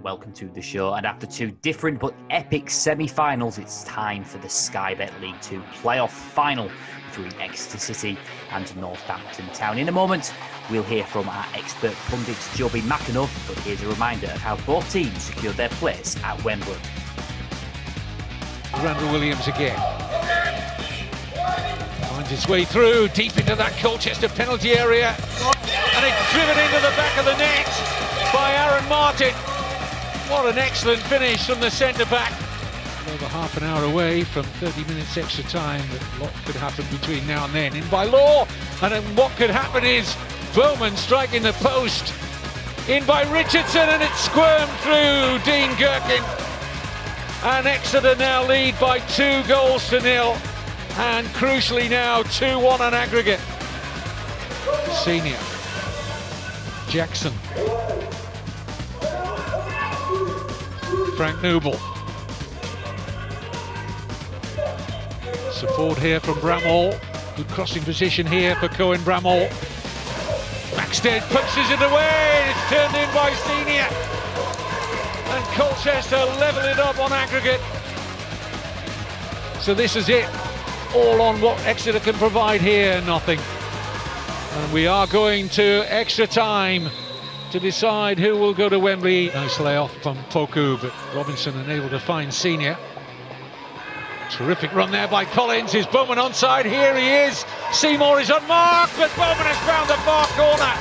welcome to the show. And after two different but epic semi-finals, it's time for the Sky Bet League 2 playoff final between Exeter City and Northampton Town. In a moment, we'll hear from our expert pundits Joby McAnuff, but here's a reminder of how both teams secured their place at Wembley. Randall Williams again. Finds its way through, deep into that Colchester penalty area. And it's driven into the back of the net by Aaron Martin. What an excellent finish from the centre-back. Over half an hour away from 30 minutes extra time, but a lot could happen between now and then. In by Law, and then what could happen is Bowman striking the post. In by Richardson, and it's squirmed through Dean Gherkin. And Exeter now lead by 2-0, and crucially now 2-1 on aggregate. Senior. Jackson. Frank Noble. Support here from Bramall. Good crossing position here for Cohen Bramall. Backstead punches it away. It's turned in by Senior. And Colchester level it up on aggregate. So this is it. All on what Exeter can provide here, nothing. And we are going to extra time to decide who will go to Wembley. Nice layoff from Poku, but Robinson unable to find Senior. Terrific run there by Collins. Is Bowman onside? Here he is. Seymour is unmarked, but Bowman has found the far corner.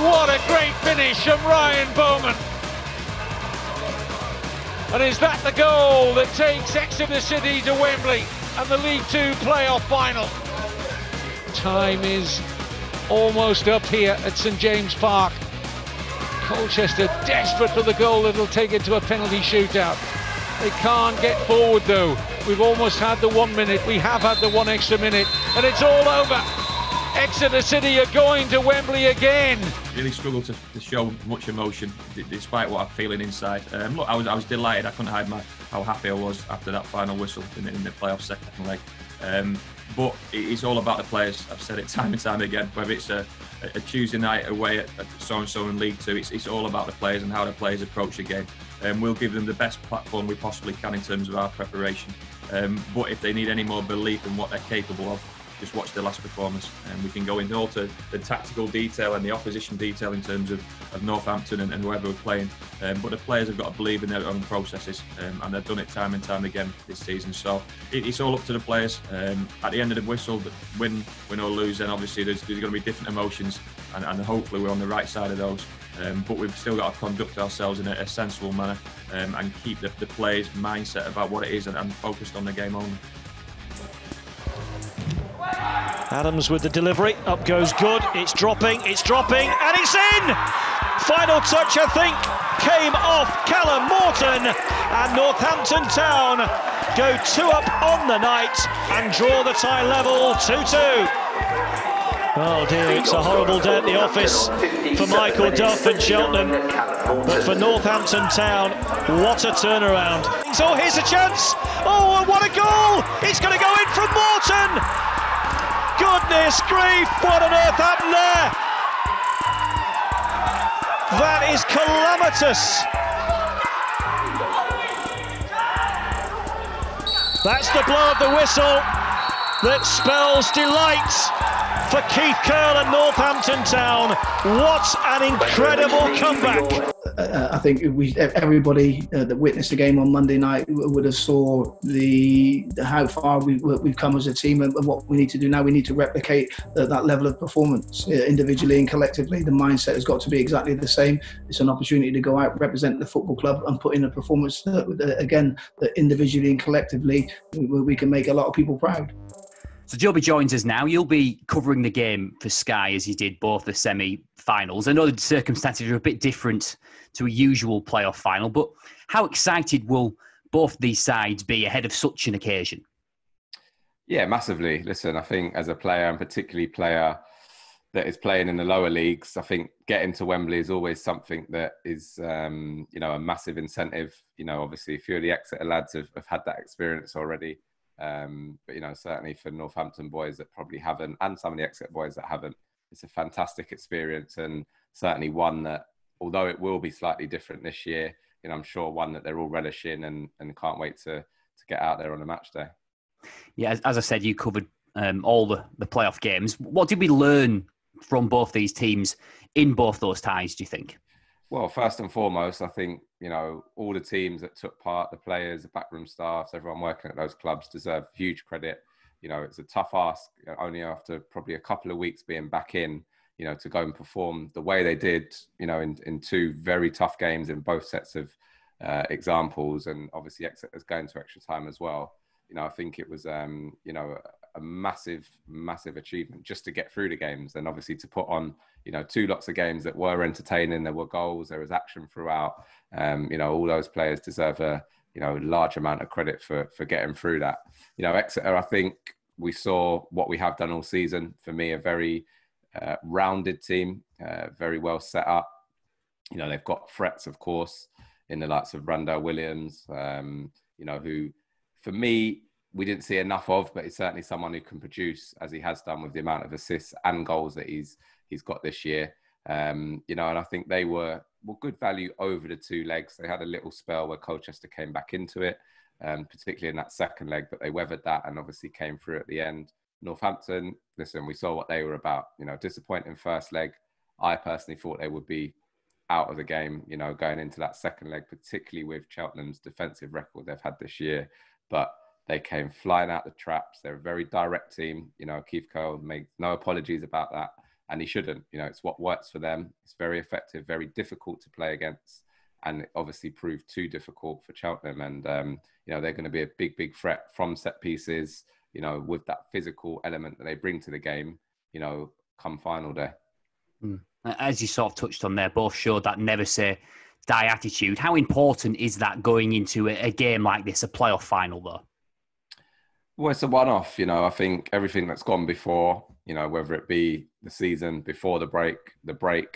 What a great finish from Ryan Bowman. And is that the goal that takes Exeter City to Wembley and the League Two playoff final? Time is almost up here at St James Park. Colchester desperate for the goal that'll take it to a penalty shootout. They can't get forward though. We've almost had the 1 minute. We have had the one extra minute, and it's all over. Exeter City are going to Wembley again. Really struggled to show much emotion despite what I'm feeling inside. Look, I was delighted. I couldn't hide how happy I was after that final whistle in the playoff second leg. But it's all about the players. I've said it time and time again. Whether it's a Tuesday night away at so-and-so in League Two, it's all about the players and how the players approach the game. We'll give them the best platform we possibly can in terms of our preparation. But if they need any more belief in what they're capable of, just watch the last performance, and we can go into all to the tactical detail and the opposition detail in terms of Northampton and whoever we're playing. But the players have got to believe in their own processes, and they've done it time and time again this season. So it's all up to the players. At the end of the whistle, win or lose, then obviously there's going to be different emotions, and hopefully we're on the right side of those. But we've still got to conduct ourselves in a sensible manner, and keep the players' mindset about what it is and focused on the game only. Adams with the delivery, up goes Good, it's dropping, and it's in! Final touch, I think, came off Callum Morton, and Northampton Town go 2 up on the night and draw the tie level 2-2. Oh dear, it's a horrible day at the office for Michael Duff and Cheltenham, but for Northampton Town, what a turnaround. So here's a chance, oh and what a goal! It's going to go in from Morton! Goodness grief, what on earth happened there? That is calamitous. That's the blow of the whistle that spells delight for Keith Curle and Northampton Town. What an incredible comeback. I think everybody that witnessed the game on Monday night would have saw how far we've come as a team and what we need to do now. We need to replicate that level of performance individually and collectively. The mindset has got to be exactly the same. It's an opportunity to go out, represent the football club and put in a performance that individually and collectively we can make a lot of people proud. So Joby joins us now. You'll be covering the game for Sky as you did both the semi-finals. I know the circumstances are a bit different to a usual playoff final, but how excited will both these sides be ahead of such an occasion? Yeah, massively. Listen, I think as a player, and particularly player that is playing in the lower leagues, I think getting to Wembley is always something that is, a massive incentive. Obviously a few of the Exeter lads have had that experience already. But certainly for Northampton boys that probably haven't, and some of the Exeter boys that haven't, it's a fantastic experience, and certainly one that, although it will be slightly different this year, I'm sure one that they're all relishing and can't wait to get out there on a match day. Yeah, as I said, you covered all the playoff games. What did we learn from both these teams in both those ties, do you think? Well, first and foremost, I think, all the teams that took part, the players, the backroom staffs, everyone working at those clubs deserve huge credit. It's a tough ask, only after probably a couple of weeks being back in, to go and perform the way they did, in two very tough games in both sets of examples. And obviously Exeter's going to extra time as well. I think it was, a massive, massive achievement just to get through the games, and obviously to put on, two lots of games that were entertaining. There were goals, there was action throughout. All those players deserve a, large amount of credit for getting through that. Exeter, I think we saw what we have done all season. For me, a very rounded team, very well set up. They've got threats, of course, in the likes of Randall Williams, who, for me, we didn't see enough of, but he's certainly someone who can produce, as he has done with the amount of assists and goals that he's got this year. And I think they were good value over the two legs. They had a little spell where Colchester came back into it, particularly in that second leg, but they weathered that and obviously came through at the end. Northampton, listen, we saw what they were about. Disappointing first leg. I personally thought they would be out of the game, going into that second leg, particularly with Cheltenham's defensive record they've had this year. But they came flying out the traps. They're a very direct team. Keith Curle made no apologies about that. And he shouldn't. It's what works for them. It's very effective, very difficult to play against. And it obviously proved too difficult for Cheltenham. And, they're going to be a big, big threat from set pieces, with that physical element that they bring to the game, come final day. As you sort of touched on there, both showed that never say die attitude. How important is that going into a game like this, a playoff final, though? Well, it's a one-off. I think everything that's gone before, whether it be the season before the break,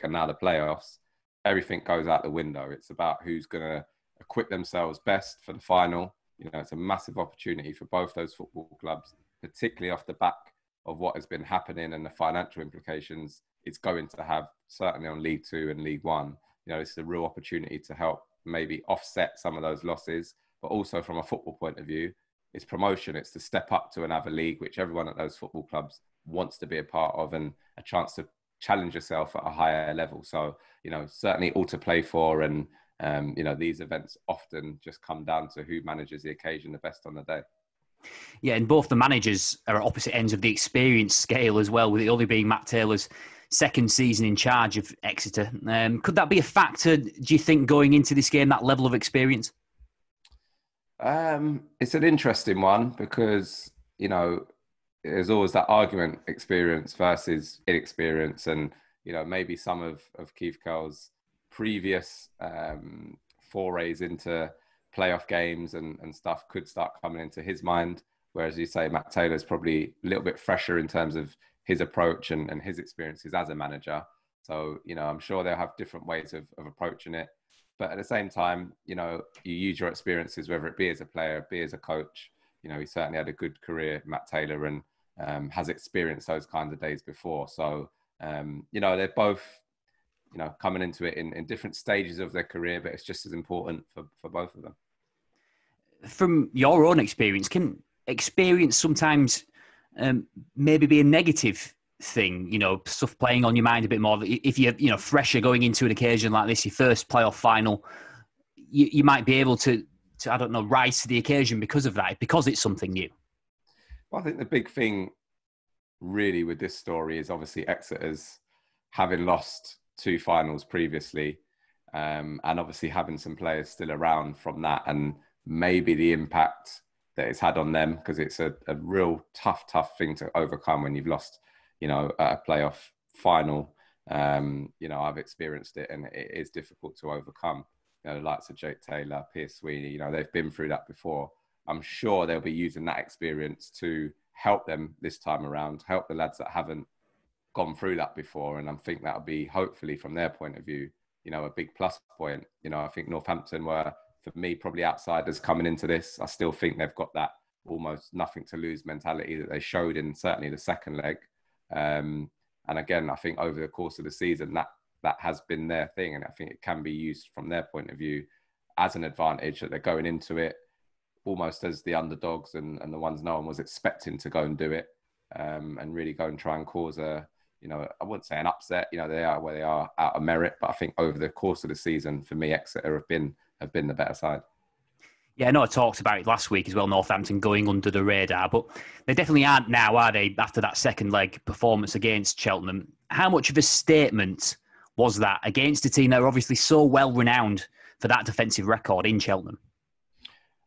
and now the playoffs, everything goes out the window. It's about who's going to equip themselves best for the final. It's a massive opportunity for both those football clubs, particularly off the back of what has been happening and the financial implications it's going to have, certainly on League Two and League One. It's a real opportunity to help maybe offset some of those losses, but also from a football point of view, it's promotion. It's to step up to another league, which everyone at those football clubs wants to be a part of, and a chance to challenge yourself at a higher level. So, certainly all to play for. And, these events often just come down to who manages the occasion the best on the day. Yeah, and both the managers are at opposite ends of the experience scale as well, with it only being Matt Taylor's second season in charge of Exeter. Could that be a factor, do you think, going into this game, that level of experience? It's an interesting one because, there's always that argument, experience versus inexperience. And, maybe some of Keith Curle's previous forays into playoff games and stuff could start coming into his mind. Whereas you say Matt Taylor's probably a little bit fresher in terms of his approach and his experiences as a manager. So, I'm sure they'll have different ways of approaching it. But at the same time, you use your experiences, whether it be as a player, be as a coach. He certainly had a good career, Matt Taylor, and has experienced those kinds of days before. So, they're both, coming into it in different stages of their career, but it's just as important for both of them. From your own experience, can experience sometimes maybe be a negative thing, stuff playing on your mind a bit more? If you're, fresher going into an occasion like this, your first playoff final, you might be able to, I don't know, rise to the occasion because of that, because it's something new. Well, I think the big thing really with this story is obviously Exeter's having lost 2 finals previously, and obviously having some players still around from that, and maybe the impact that it's had on them, because it's a real tough thing to overcome when you've lost, at a playoff final. I've experienced it, and it is difficult to overcome. The likes of Jake Taylor, Pierce Sweeney, they've been through that before. I'm sure they'll be using that experience to help them this time around, help the lads that haven't gone through that before. And I think that'll be, hopefully from their point of view, a big plus point. I think Northampton were, for me, probably outsiders coming into this. I still think they've got that almost nothing to lose mentality that they showed in certainly the second leg. And again, I think over the course of the season, that has been their thing. And I think it can be used from their point of view as an advantage, that they're going into it almost as the underdogs and the ones no one was expecting to go and do it, and really go and try and cause a, I wouldn't say an upset. They are where they are out of merit, but I think over the course of the season, for me, Exeter have been the better side. Yeah, I know I talked about it last week as well, Northampton going under the radar, but they definitely aren't now, are they, after that second leg performance against Cheltenham? How much of a statement was that against a team that are obviously so well renowned for that defensive record in Cheltenham?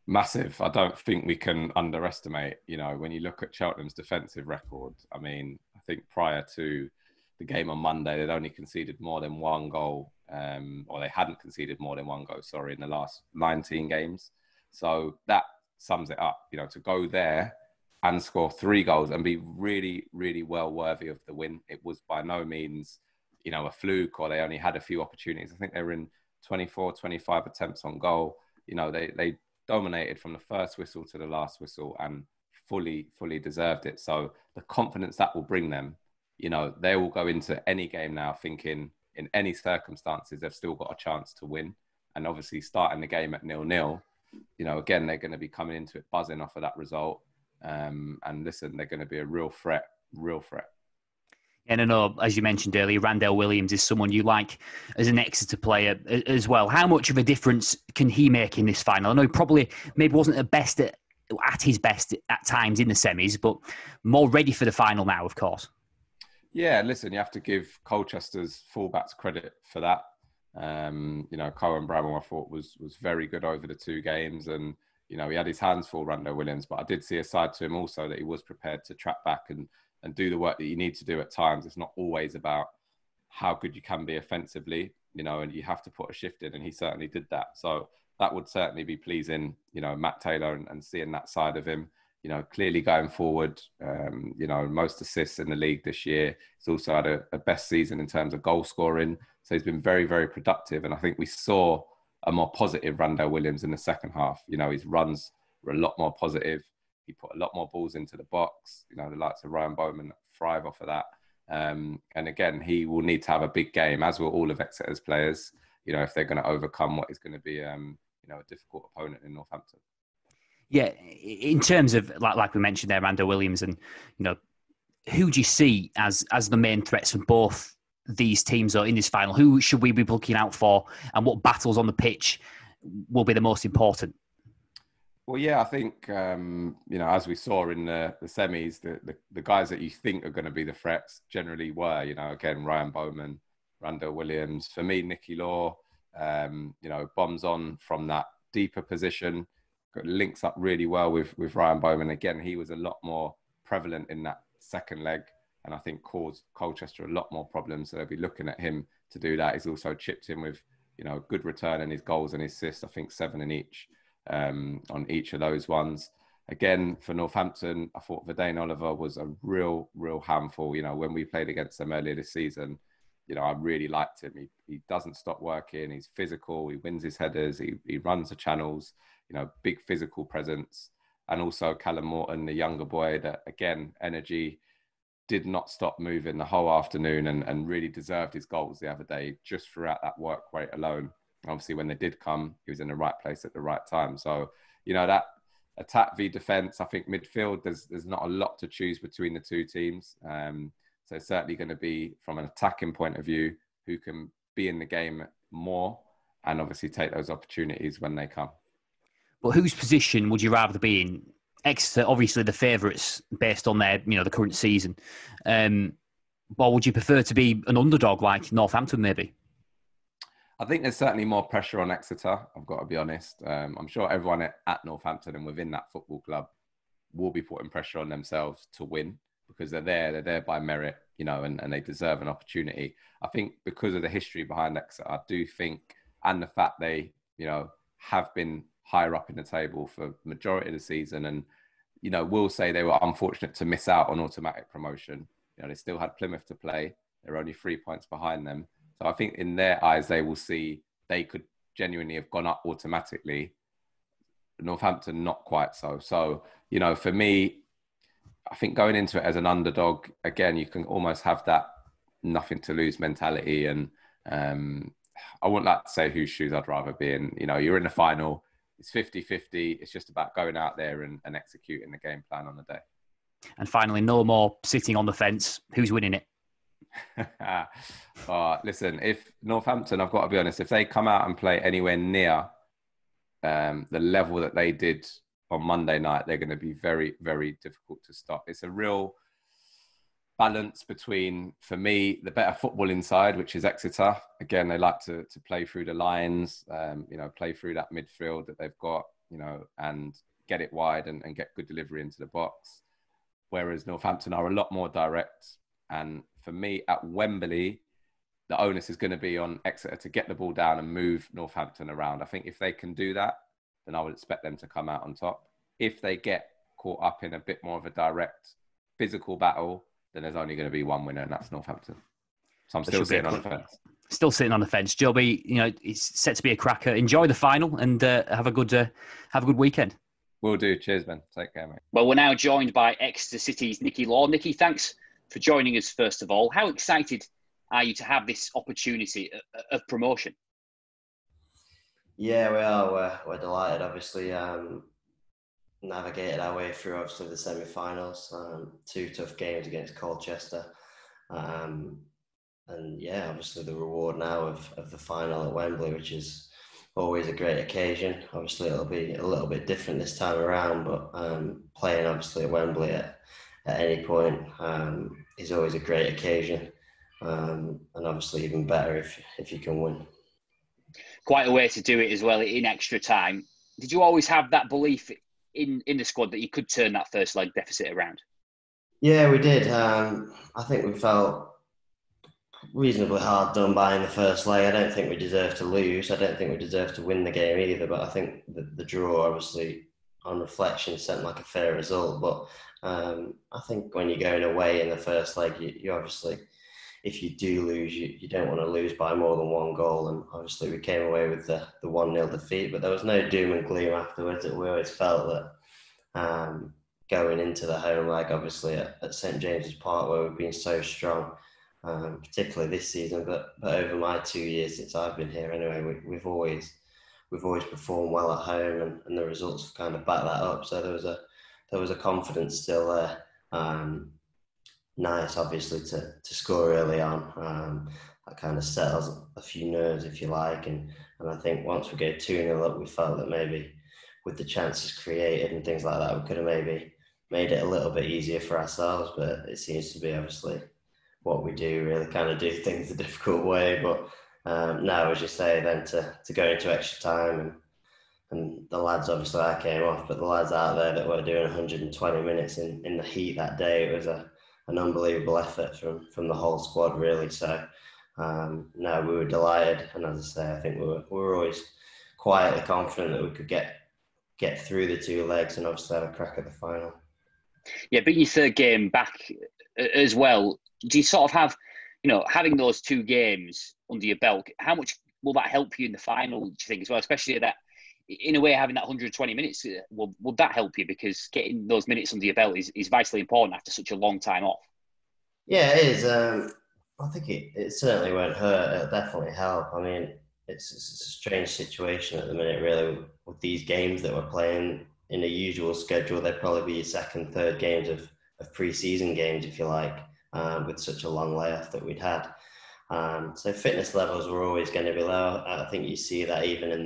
Massive. I don't think we can underestimate, when you look at Cheltenham's defensive record. I mean, I think prior to the game on Monday, they'd only conceded more than one goal, or they hadn't conceded more than one goal, in the last 19 games. So that sums it up, to go there and score 3 goals and be really, really well worthy of the win. It was by no means, a fluke, or they only had a few opportunities. I think they were in 24, 25 attempts on goal. They dominated from the first whistle to the last whistle and fully deserved it. So the confidence that will bring them, they will go into any game now thinking in any circumstances, they've still got a chance to win. And obviously starting the game at 0-0, again, they're going to be coming into it buzzing off of that result. And listen, they're going to be a real threat. And I know, as you mentioned earlier, Randell Williams is someone you like as an Exeter player as well. How much of a difference can he make in this final? I know he probably maybe wasn't the best at his best at times in the semis, but more ready for the final now, of course. Yeah, listen, you have to give Colchester's fullbacks credit for that. Cohen Bramwell, I thought, was very good over the 2 games, and he had his hands full, Randell Williams, but I did see a side to him also that he was prepared to track back and do the work that you need to do at times. It's not always about how good you can be offensively, and you have to put a shift in, and he certainly did that. So that would certainly be pleasing, Matt Taylor, and seeing that side of him, clearly going forward, most assists in the league this year. He's also had a best season in terms of goal scoring. So he's been very, very productive. And I think we saw a more positive Randell Williams in the second half. His runs were a lot more positive. He put a lot more balls into the box. The likes of Ryan Bowman thrive off of that. And again, he will need to have a big game, as will all of Exeter's players, if they're going to overcome what is going to be, a difficult opponent in Northampton. Yeah, in terms of, like we mentioned there, Randell Williams, and, who do you see as the main threats for both these teams or in this final? Who should we be looking out for, and what battles on the pitch will be the most important? Well, yeah, I think, as we saw in the semis, the guys that you think are going to be the threats generally were, again, Ryan Bowman, Randell Williams. For me, Nicky Law, bombs on from that deeper position, links up really well with Ryan Bowman. Again, he was a lot more prevalent in that second leg, and I think caused Colchester a lot more problems. So they'll be looking at him to do that. He's also chipped in with, good return in his goals and his assists. I think 7 in each. On each of those ones. Again, for Northampton, I thought Verdane Oliver was a real handful. When we played against them earlier this season, I really liked him. He doesn't stop working. He's physical. He wins his headers. He runs the channels, big physical presence. And also Callum Morton, the younger boy, that, again, energy, did not stop moving the whole afternoon and really deserved his goals the other day just throughout that work rate alone. Obviously, when they did come, he was in the right place at the right time. So, that attack v defence, I think midfield, there's not a lot to choose between the 2 teams. So it's certainly going to be, from an attacking point of view, who can be in the game more and obviously take those opportunities when they come. But whose position would you rather be in? Exeter, obviously the favourites based on their, the current season. Or would you prefer to be an underdog like Northampton, maybe? I think there's certainly more pressure on Exeter, I've got to be honest. I'm sure everyone at Northampton and within that football club will be putting pressure on themselves to win, because they're there by merit, and they deserve an opportunity. I think because of the history behind Exeter, I do think, and the fact they, have been higher up in the table for the majority of the season, and, will say they were unfortunate to miss out on automatic promotion. They still had Plymouth to play. They're only 3 points behind them. So I think in their eyes, they will see they could genuinely have gone up automatically. Northampton, not quite so. So, for me, I think going into it as an underdog, again, you can almost have that nothing to lose mentality. And I wouldn't like to say whose shoes I'd rather be in. You know, you're in the final. It's 50-50. It's just about going out there and executing the game plan on the day. And finally, no more sitting on the fence. Who's winning it? Listen, if Northampton, I've got to be honest, if they come out and play anywhere near the level that they did on Monday night, they're going to be very, very difficult to stop. It's a real balance between, for me, the better footballing side, which is Exeter. Again, they like to play through the lines, play through that midfield that they've got, and get it wide and get good delivery into the box. Whereas Northampton are a lot more direct. And for me, at Wembley, the onus is going to be on Exeter to get the ball down and move Northampton around. I think if they can do that, then I would expect them to come out on top. If they get caught up in a bit more of a direct physical battle, then there's only going to be one winner, and that's Northampton. So I'm still sitting on the fence. Still sitting on the fence. Joby, it's set to be a cracker. Enjoy the final and have a good weekend. Will do. Cheers, Ben. Take care, mate. Well, we're now joined by Exeter City's Nicky Law. Nicky, thanks for joining us, first of all. How excited are you to have this opportunity of promotion? Yeah, we are. We're delighted, obviously. Navigated our way through, obviously, the semi-finals. 2 tough games against Colchester. And yeah, obviously the reward now of the final at Wembley, which is always a great occasion. Obviously, it'll be a little bit different this time around, but playing, obviously, at Wembley at any point is always a great occasion. And obviously even better if you can win. Quite a way to do it as well in extra time. Did you always have that belief in the squad that you could turn that first leg deficit around? Yeah, we did. I think we felt reasonably hard done by in the first leg. I don't think we deserved to lose. I don't think we deserved to win the game either, but I think the draw, obviously, on reflection, seemed like a fair result. But I think when you're going away in the first leg, you obviously, if you do lose, you don't want to lose by more than 1 goal. And obviously we came away with the 1-0 defeat, but there was no doom and gloom afterwards. We always felt that going into the home leg, obviously at St James's Park, where we've been so strong, particularly this season, but over my 2 years since I've been here anyway, we've always performed well at home, and the results have kind of backed that up. So there was a confidence still there. Nice, obviously, to score early on. That kind of settles a few nerves, if you like. And I think once we go 2-0 up, we felt that maybe with the chances created and things like that, we could have maybe made it a little bit easier for ourselves. But it seems to be obviously what we do, really kind of do things the difficult way. But now, as you say, then to go into extra time and the lads, obviously I came off, but the lads out there that were doing 120 minutes in the heat that day, it was an unbelievable effort from the whole squad, really. So no, we were delighted, and as I say, I think we were always quietly confident that we could get through the 2 legs and obviously have a crack at the final. Yeah, being your 3rd game back as well, do you sort of have, having those 2 games under your belt, how much will that help you in the final, do you think, as well, especially that, in a way, having that 120 minutes, will that help you? Because getting those minutes under your belt is vitally important after such a long time off. Yeah, it is. I think it certainly won't hurt. It'll definitely help. I mean, it's a strange situation at the minute, really, with these games that we're playing in a usual schedule. They'd probably be your 2nd, 3rd games of pre-season games, if you like, with such a long layoff that we'd had. So fitness levels were always going to be low. I think you see that even in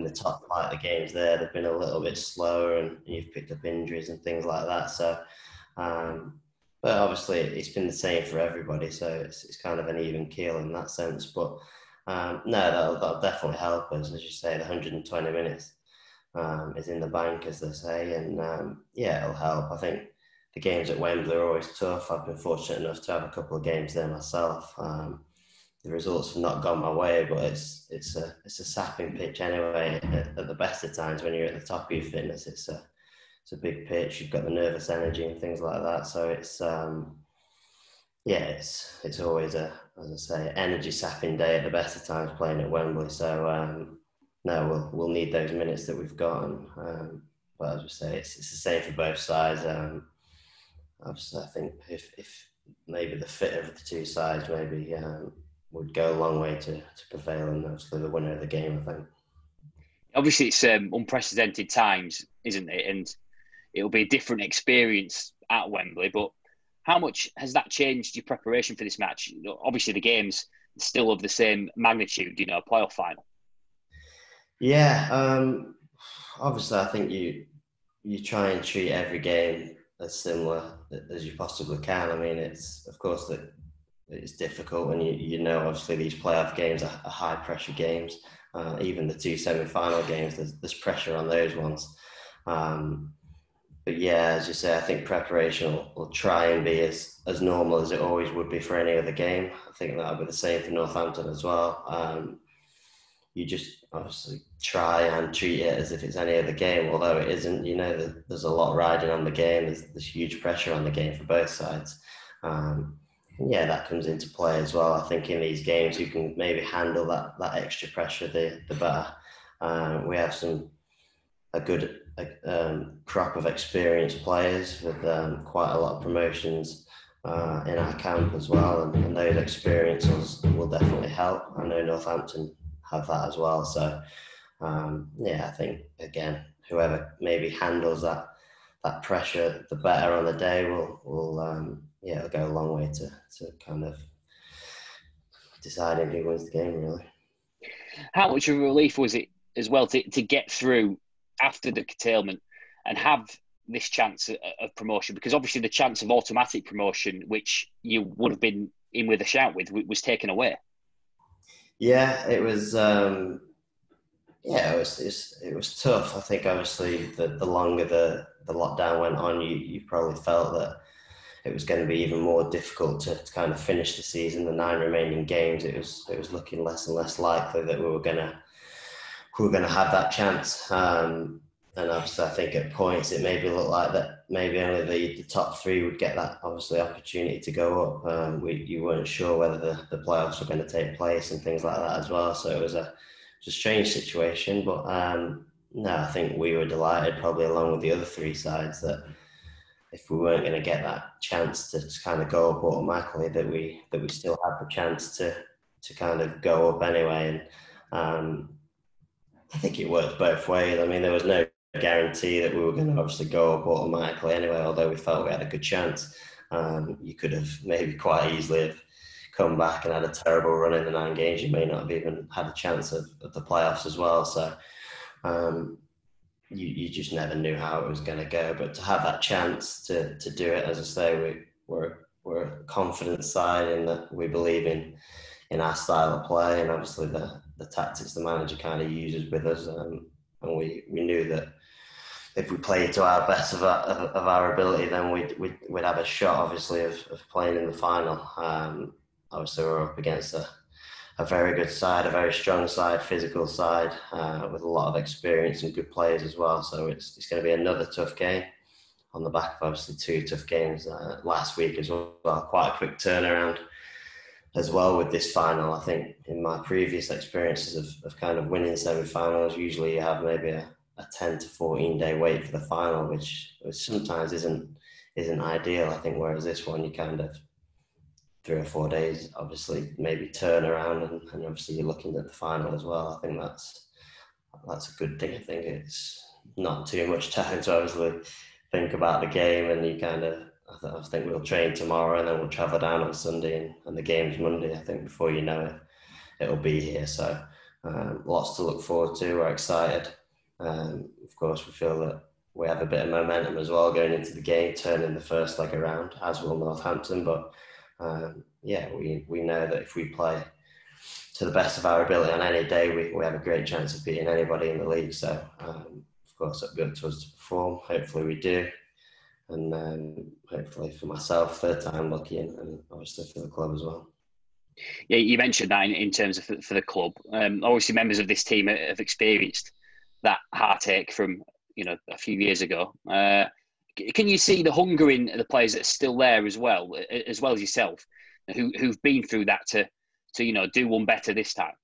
the top flight of games there, they've been a little bit slower, and you've picked up injuries and things like that. So, but obviously it's been the same for everybody. So it's kind of an even keel in that sense. But no, that'll definitely help us. As you say, the 120 minutes is in the bank, as they say. And yeah, it'll help. I think the games at Wembley are always tough. I've been fortunate enough to have a couple of games there myself. The results have not gone my way, but it's a sapping pitch anyway. At the best of times, when you're at the top of your fitness, it's a big pitch. You've got the nervous energy and things like that. So it's it's always as I say, energy sapping day at the best of times playing at Wembley. So no, we'll need those minutes that we've got. And, but as we say, it's the same for both sides. Obviously, I think if maybe the fit of the 2 sides maybe would go a long way to prevail, and obviously the winner of the game, I think. Obviously, it's unprecedented times, isn't it? And it'll be a different experience at Wembley. But how much has that changed your preparation for this match? Obviously, the game's still of the same magnitude, a playoff final. Yeah, obviously, I think you try and treat every game as similar as you possibly can. I mean, it's of course that it's difficult, and obviously these playoff games are high pressure games. Even the 2 semi-final games, there's pressure on those ones. But yeah, as you say, I think preparation will try and be as normal as it always would be for any other game. I think that'll be the same for Northampton as well. You just obviously try and treat it as if it's any other game, although it isn't. There's a lot riding on the game. There's huge pressure on the game for both sides. Yeah, that comes into play as well. I think in these games, you can maybe handle that extra pressure, the better. We have a good crop of experienced players with quite a lot of promotions in our camp as well, and those experiences will definitely help. I know Northampton have that as well. So yeah, I think again, whoever maybe handles that pressure the better on the day will it'll go a long way to kind of deciding who wins the game, really. How much of a relief was it as well to get through after the curtailment and have this chance of promotion? Because obviously the chance of automatic promotion, which you would have been in with a shout with, was taken away. Yeah, it was. It was tough. I think obviously the longer the lockdown went on, you probably felt that it was going to be even more difficult to kind of finish the season. The 9 remaining games, it was looking less and less likely that we were going to have that chance. And obviously, I think at points it maybe looked like that maybe only the top 3 would get that obviously opportunity to go up. You weren't sure whether the playoffs were going to take place and things like that as well. So it was a strange situation. But no, I think we were delighted, probably along with the other 3 sides, that if we weren't going to get that chance to kind of go up automatically, that we still had the chance to kind of go up anyway. And I think it worked both ways. I mean, there was no guarantee that we were going to obviously go up automatically anyway, although we felt we had a good chance. You could have maybe quite easily have come back and had a terrible run in the 9 games. You may not have even had a chance of the playoffs as well. So you just never knew how it was going to go. But to have that chance to do it, as I say, we're a confident side in that we believe in our style of play, and obviously the tactics the manager kind of uses with us. And we knew that if we played to our best of our ability, then we'd have a shot, obviously, of playing in the final. Obviously, we're up against a very good side, a very strong side, physical side, with a lot of experience and good players as well. So it's going to be another tough game on the back of obviously 2 tough games last week as well. Quite a quick turnaround as well with this final. I think in my previous experiences of kind of winning semi-finals, usually you have maybe a 10 to 14 day wait for the final, which sometimes isn't ideal. I think whereas this one, you kind of 3 or 4 days, obviously maybe turn around, and obviously you're looking at the final as well. I think that's a good thing. I think it's not too much time to obviously think about the game, and you kind of, I think we'll train tomorrow and then we'll travel down on Sunday, and the game's Monday. I think before you know it, it'll be here. So lots to look forward to. We're excited. Of course, we feel that we have a bit of momentum as well going into the game, turning the first leg around, as will Northampton. But yeah, we know that if we play to the best of our ability on any day, we have a great chance of beating anybody in the league. So, of course, it's up to us to perform. Hopefully we do. And hopefully for myself, 3rd time lucky, and obviously for the club as well. Yeah, you mentioned that in terms of for the club. Obviously, members of this team have experienced that heartache from a few years ago. Can you see the hunger in the players that are still there as well as yourself, who've been through that to do one better this time?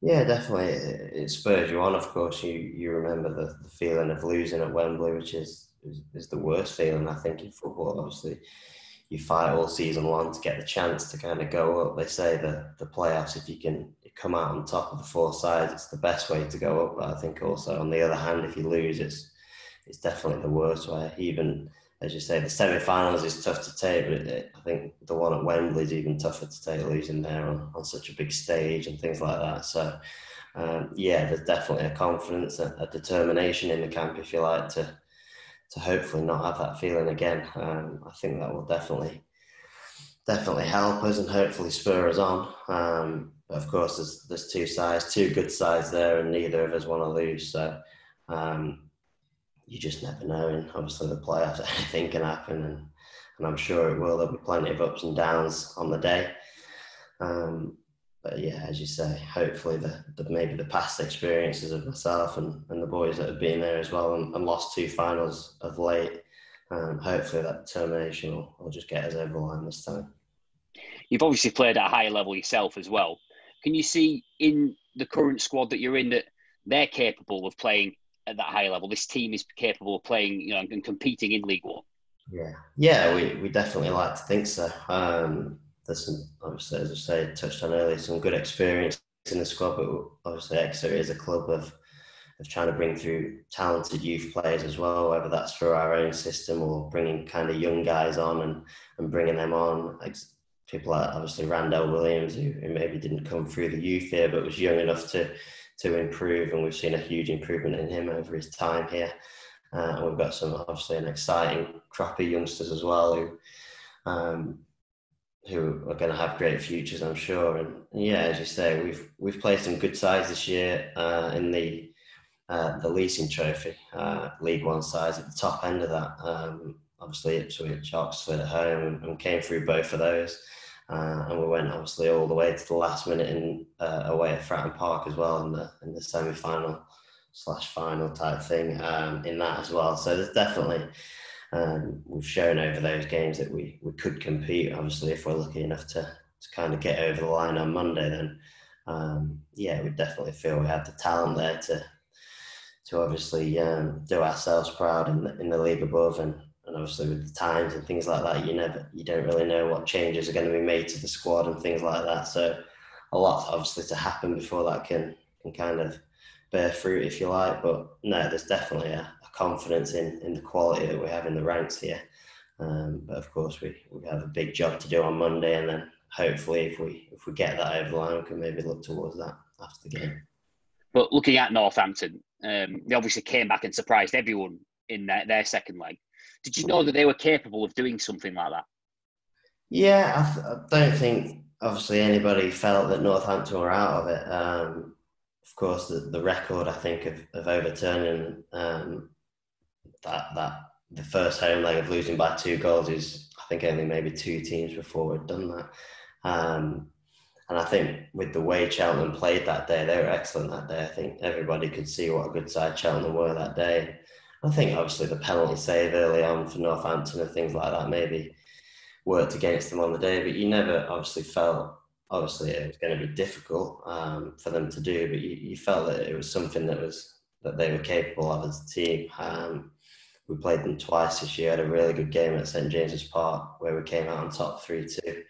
Yeah, definitely. It spurs you on. Of course, you remember the feeling of losing at Wembley, which is the worst feeling, I think, in football. Obviously, you fight all season long to get the chance to kind of go up. They say the playoffs, if you can come out on top of the 4 sides, it's the best way to go up. But I think also on the other hand, if you lose, it's definitely the worst way. Even, as you say, the semi-finals is tough to take, but I think the one at Wembley is even tougher to take, losing there on such a big stage and things like that. So, there's definitely a confidence, a determination in the camp, if you like, to hopefully not have that feeling again. I think that will definitely help us and hopefully spur us on. But of course, there's 2 good sides there, and neither of us want to lose. So you just never know. And obviously, the playoffs, anything can happen, and I'm sure it will. There'll be plenty of ups and downs on the day. But yeah, as you say, hopefully maybe the past experiences of myself and the boys that have been there as well and lost 2 finals of late, hopefully that determination will just get us over the line this time. You've obviously played at a higher level yourself as well. Can you see in the current squad that you're in that they're capable of playing at that higher level? This team is capable of playing, and competing in League One? Yeah, we definitely like to think so. There's some, obviously, as I say, touched on earlier, some good experience in the squad, but obviously Exeter is a club of trying to bring through talented youth players as well, whether that's through our own system or bringing kind of young guys on and bringing them on. People like obviously Randall Williams, who maybe didn't come through the youth here, but was young enough to improve, and we've seen a huge improvement in him over his time here. And we've got an exciting crop of youngsters as well who are going to have great futures, I'm sure. And yeah, as you say, we've played some good sides this year in the leasing trophy, League One sides at the top end of that. Obviously Ipswich, Oxford at home, and came through both of those. And we went obviously all the way to the last minute away at Fratton Park as well in the semi-final / final type thing in that as well. So there's definitely we've shown over those games that we could compete. Obviously, if we're lucky enough to kind of get over the line on Monday, then we definitely feel we have the talent there to obviously do ourselves proud in the league above, and obviously with the times and things like that, you don't really know what changes are going to be made to the squad and things like that. So a lot obviously to happen before that can kind of bear fruit, if you like. But no, there's definitely a confidence in the quality that we have in the ranks here. But of course, we have a big job to do on Monday, and then hopefully, if we get that over the line, we can maybe look towards that after the game. But looking at Northampton, they obviously came back and surprised everyone in their second leg. Did you know that they were capable of doing something like that? Yeah, I don't think obviously anybody felt that Northampton were out of it. Of course, the record I think of overturning that the first home leg of losing by 2 goals is, I think, only maybe 2 teams before we'd done that. And I think with the way Cheltenham played that day, they were excellent that day. I think everybody could see what a good side Cheltenham were that day. I think obviously the penalty save early on for Northampton and things like that maybe worked against them on the day, but you never obviously felt, obviously it was going to be difficult for them to do, but you felt that it was something that they were capable of as a team. We played them twice this year, had a really good game at St James's Park where we came out on top 3-2.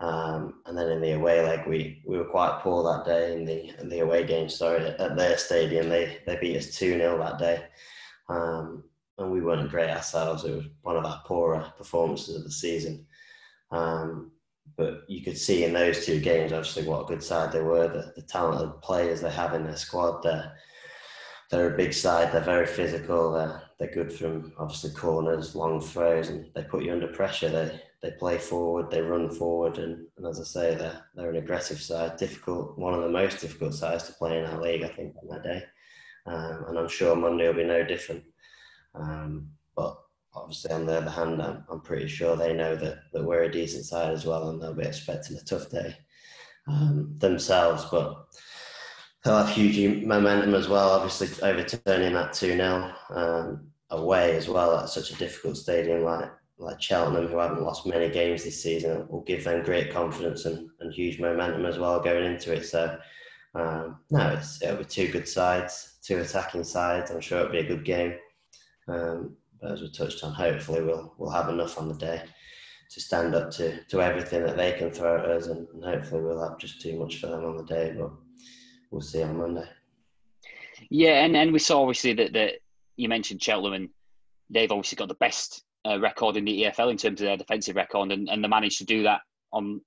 And then in the away leg, we were quite poor that day in the away game, at their stadium. They beat us 2-0 that day. And we weren't great ourselves. It was one of our poorer performances of the season. But you could see in those 2 games, obviously, what a good side they were, the talented players they have in their squad. They're a big side, they're very physical, they're good from, obviously, corners, long throws, and they put you under pressure. They play forward, they run forward, and as I say, they're an aggressive side, difficult, one of the most difficult sides to play in our league, I think, on that day. And I'm sure Monday will be no different. But obviously, on the other hand, I'm pretty sure they know that we're a decent side as well, and they'll be expecting a tough day themselves. But they'll have huge momentum as well, obviously overturning that 2-0 away as well at such a difficult stadium like Cheltenham, who haven't lost many games this season, will give them great confidence and huge momentum as well going into it. So, it'll be 2 good sides, 2 attacking sides. I'm sure it'll be a good game. But as we touched on, hopefully we'll have enough on the day stand up to everything that they can throw at us, and hopefully we'll have just too much for them on the day, but we'll see on Monday. Yeah, and we saw obviously that you mentioned Cheltenham, and they've obviously got the best record in the EFL in terms of their defensive record, and they managed to do that on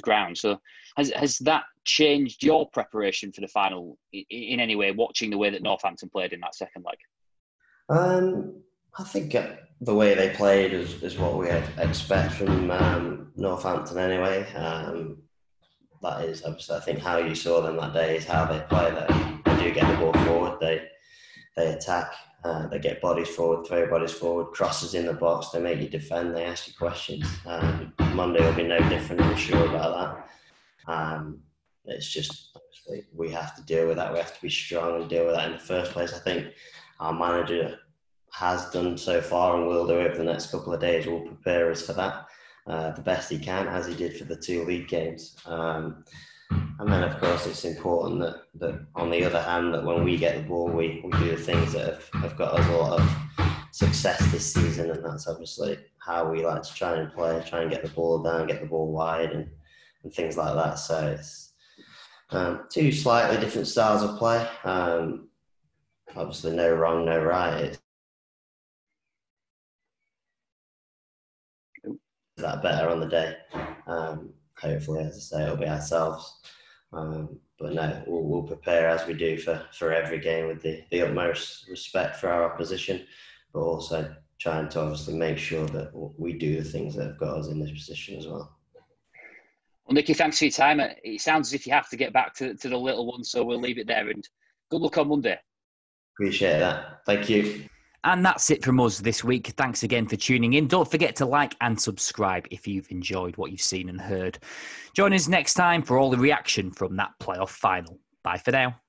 ground. So has that changed your preparation for the final in any way, watching the way that Northampton played in that second leg? I think the way they played is what we expect from Northampton anyway. That is obviously, I think, how you saw them that day is how they play. They do get the ball forward, they attack, they get bodies forward, throw bodies forward, crosses in the box, they make you defend, they ask you questions. Monday will be no different, I'm sure about that. It's just, obviously, we have to deal with that. We have to be strong and deal with that in the first place. I think our manager has done so far and will do over the next couple of days, will prepare us for that the best he can, as he did for the 2 league games. And then, of course, it's important that on the other hand, that when we get the ball, we do the things that have got us a lot of success this season, and that's obviously how we like to try and play, try and get the ball down, get the ball wide, and things like that. So it's two slightly different styles of play. Obviously, no wrong, no right. That better on the day. Hopefully, as I say, it'll be ourselves. But no, we'll prepare as we do for every game with the utmost respect for our opposition, but also trying to obviously make sure that we do the things that have got us in this position as well. Well, Nicky, thanks for your time. It sounds as if you have to get back to the little one, so we'll leave it there, and good luck on Monday. Appreciate that. Thank you. And that's it from us this week. Thanks again for tuning in. Don't forget to like and subscribe if you've enjoyed what you've seen and heard. Join us next time for all the reaction from that playoff final. Bye for now.